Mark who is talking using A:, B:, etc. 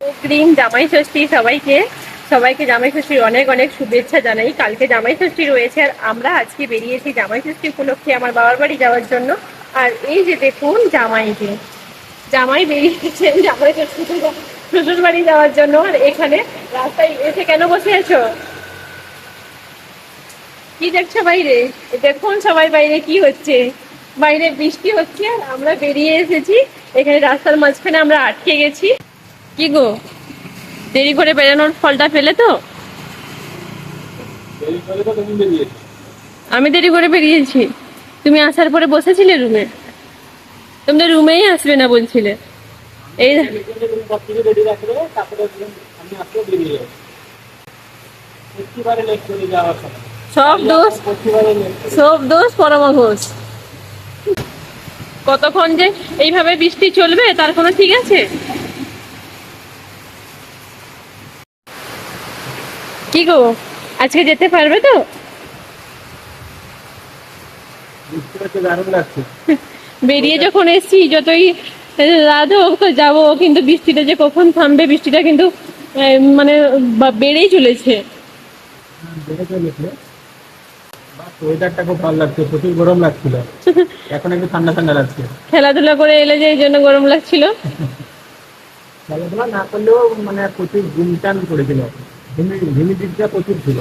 A: অগ্রিম জামাই ষষ্ঠী সবাইকে। সবাইকে জামাই ষষ্ঠীর অনেক অনেক শুভেচ্ছা জানাই। কালকে জামাই ষষ্ঠী রয়েছে আর আমরা আজকে বেরিয়েছি জামাই ষষ্ঠী উপলক্ষে আমার বাবার বাড়ি যাওয়ার জন্য। আর এই যে দেখুন জামাইকে, জামাই বেরিয়েছেন জামাই ষষ্ঠী শ্বশুর বাড়ি যাওয়ার জন্য। আর এখানে রাস্তায় এসে কেন বসে আছো? কি দেখছো বাইরে? দেখুন সবাই বাইরে কি হচ্ছে, বাইরে বৃষ্টি হচ্ছে আর আমরা বেরিয়ে এসেছি। এখানে রাস্তার মাঝখানে আমরা আটকে গেছি। কি গো, দেরি করে বেরোনোর ফলটা পেলে তো? আমি দেরি করে বেরিয়েছি, তুমি আসার পরে বসেছিলে রুমে। তোমরা রুমেই আসবে না বলছিলে। এই সব দোষ, সব দোষ পরমা ঘোষ। কতক্ষণ যে এইভাবে বৃষ্টি চলবে তার কোনো ঠিক আছে? কি গো, আজকে যেতে পারবে তো? বেরিয়ে যখন এসছি যতই রাত হোক তো যাবো, কিন্তু বৃষ্টিটা যে কখন থামবে, বৃষ্টিটা কিন্তু মানে বেড়েই চলেছে।
B: ওয়েদারটা খুব ভালো লাগছে, প্রচুর গরম লাগছিল, এখন একটু ঠান্ডা ঠান্ডা লাগছে।
A: খেলাধুলা করে এলে যে এই জন্য গরম লাগছিল।
B: খেলাধুলা না করলেও মানে প্রচুর ঘুমটান করেছিল, হিমিডিটিটা প্রচুর ছিল।